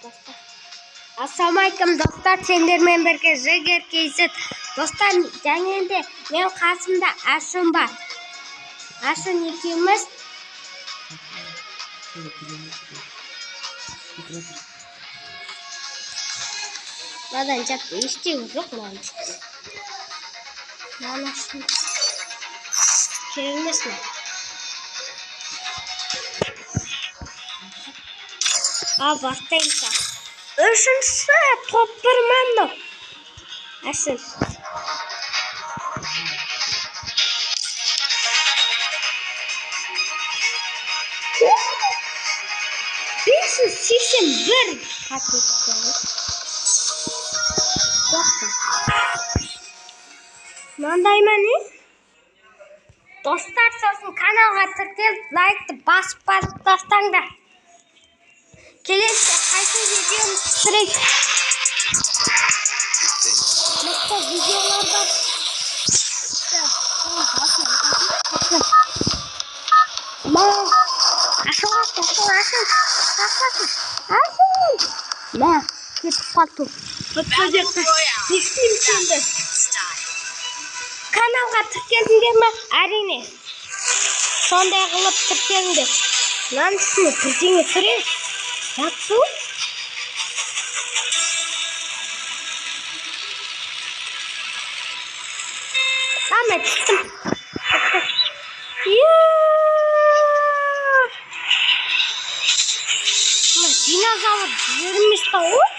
достар. Ассалаумалейкум достар, сендермен бірге Жігер KZ. Достар, және де мен қасымда Ашын бар. Ашын екеуміз мынадан жақта ештеңе жоқ маған. Маған Ашын керек емес ме? Бастаймыз. Үшінші топ бір мәнді. Ашын. 581 қатты. Мынандай ма не? Достар, сосын каналға тіркеліп, лайкты басып тастаңдар. Келесі қайсы видеомыз түсірейік. Мықты видеолар бар. Мә, кетіп қалды. Не істеймін сенді? Каналға тіркелдіңдер ме? Әрине. Сондай қылып тіркеліңдер. Мынаның үстіне бірдеңе түсірейік. Жатсу? Мен түстім. Динозавр жүрместі ғой?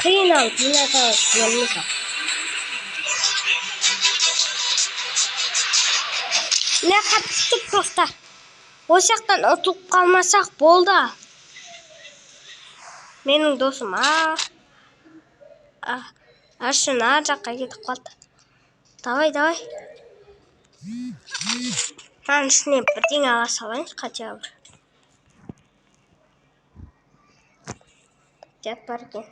Қиын ал, динозавр жүрместі. Не қатыстық достар? Осяқтан ұтылып қалмасақ болды. Менің досым Ашын жаққа кетіп қалды. Давай. Мынаның үстіне бірдеңе ала салайыншы, хотя бы. Жат бар екен.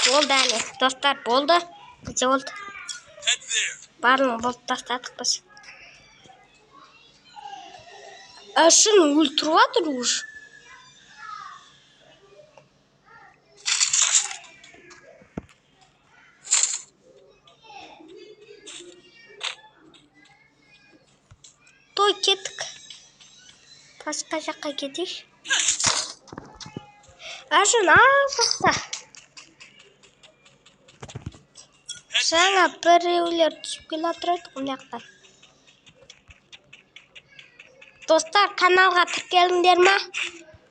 Болды әлі, достар, болды. Бізде болды. Барлығын болып тастадық біз. Ашын өлтіріп жатыр уже. Той кеттік. Басқа жаққа кетейік. Ашын жақта. Жаңа біреулер түсіп келе отырады құмяқтан. Достар, каналға тіркеліңдер ма?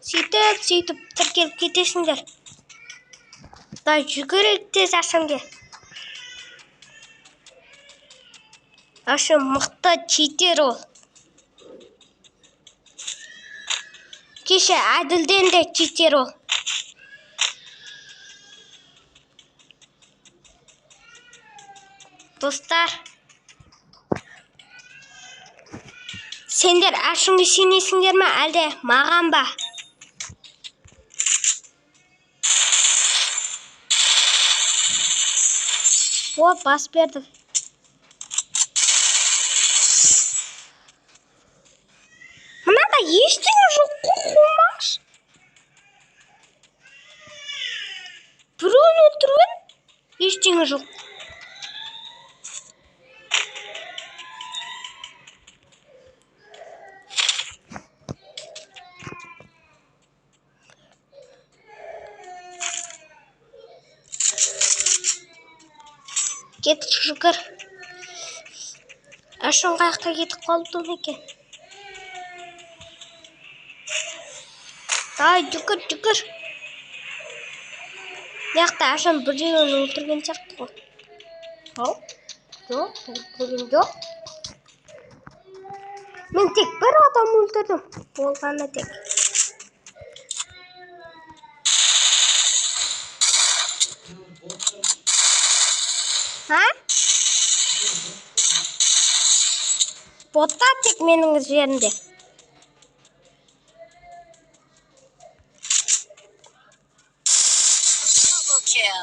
Сөйтіп тіркеліп кетесіңдер. Да жүгірейік тез Ашынге. Ашын мықты читер ол. Кеше Әділден де читер ол. Достар, сендер Ашынға сенесіңдер ме, әлде маған ба? Бас берді. Мынада ештеңе жоқ қоқылмаш. Біреуін өлтірген, ештеңе жоқ. Кетіп жүгір. Ашын қаяққа кетіп қалды екен. Дай жүгір. Яқта Ашын біреуін өлтірген сияқты ғой. Жоқ, өлтірген жоқ. Мен тек бір адам өлтірдім. Болғаны тек. Бота тек менің жерімде.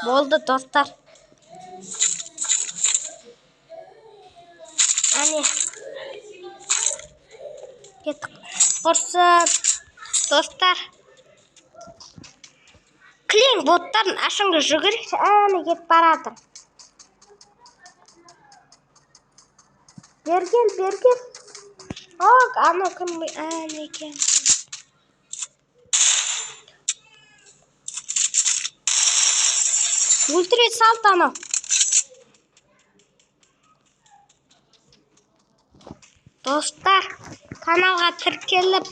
Болды достар. Әне. Кеттік. Құрсын. Достар. Клин боттарын ашыңғы жүгіріп, әне кет барады. Берген. Ок, аны кім әне кен. Өлтіре салт аны. Достар, каналға тіркеліп,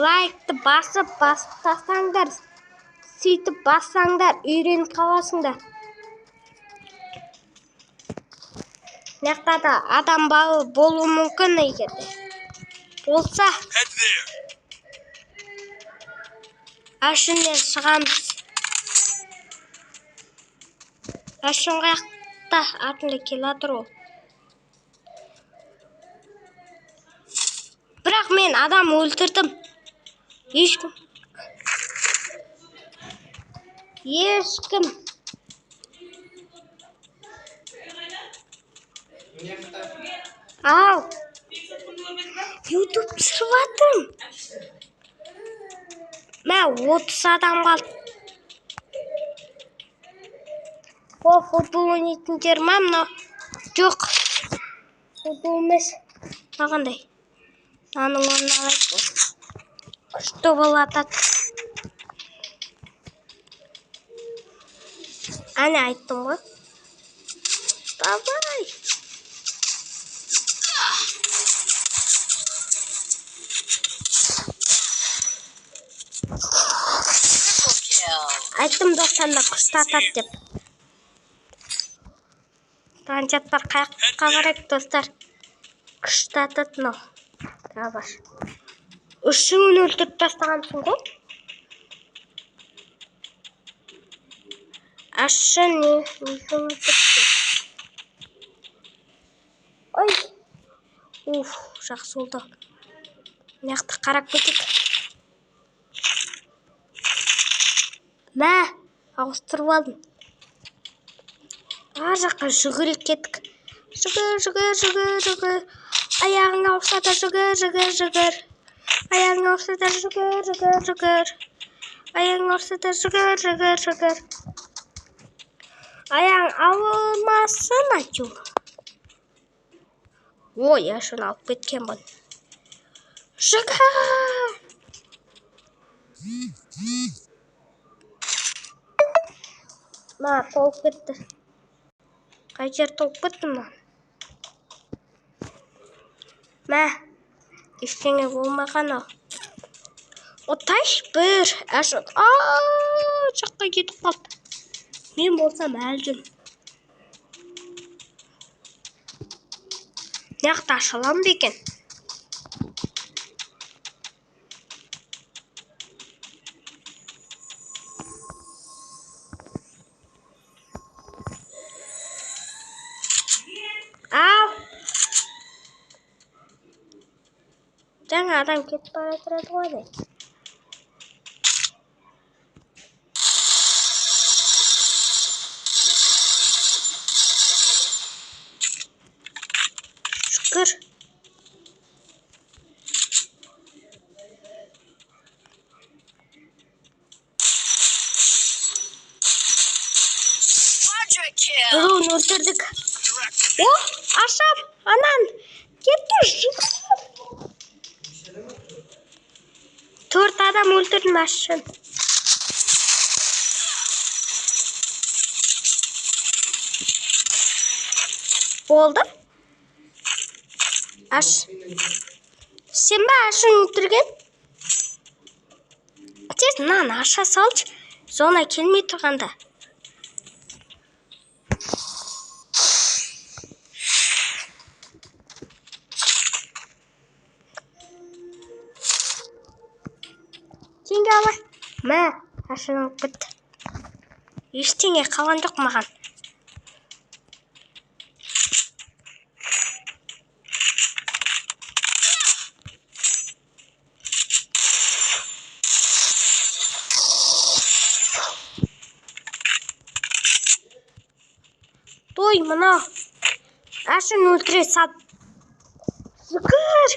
лайкты басып тастаңдар. Сөйтіп бассаңдар, үйреніп қаласыңдар. Нақтада адам балы болу мүмкін егерде. Болса, ашыннен шығамыз. Ашынға яқта артында келатыр ол. Бірақ мен адам өлтірдім. Ешкім. Ау. YouTube түсіріп жатырмын. Мен 30 адам қалды. О, футбол ойнайтындар ма мынау? Жоқ. Футбол емес. Мағандай. Аның орнына алайық. Күшті болады. Әне айттым ғой. Давай. Айттым достарына күшті атады деп. Танчаттар қаяққа қарайық достар. Күшті атады мынау. Давай. Үшіңін өлтіріп тастағансың ғой. Ашы не? Ой. Уф, жақсы oldu. Мынақты қарап кетейік. Мә, ауыстырып алдым. Ар жаққа жүгіріп кеттік. Жүгір. Аяғың ауырса да жүгір. Аяғың ауырса да жүгір. Аяғың ауырса да жүгір. Аяғың ауырмасын айту. Ой, я шын алып кеткен бұн. Жүгір. Ма, толып кетті. Қай жер толып кетті ма? Мә, ештеңе болмаған ау. Отайш бір. Әшін. Жаққа кетіп қалды. Мен болсам әлдім. Неқта ашылам бекен. Ау! Жаңа адам кетіп бара тұрады ғой. Шүкір. Біреуін өлтірдік. О, ашам, анан, кетті жүгір. 4 адам өлтірдім ашын. Болды? Аш. Сен бе ашын өлтірген? Тез мынаны аша салшы. Зона келмей тұрғанда. Теңге алай. Мә, ашын алып кетті. Ештеңе қалған жоқ маған. Ой, мына. Ашын өлтіре сат. Шүкір.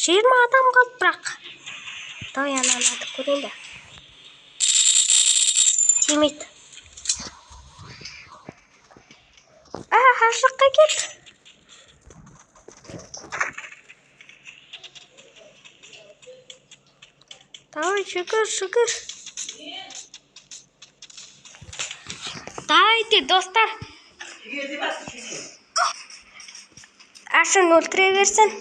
20 адам қалды бірақ. Давай ананы көрейін де. Тимейді. Ашыққа кет. Давай, шүкір. Давайте, достар. Ашын өлтіре берсін.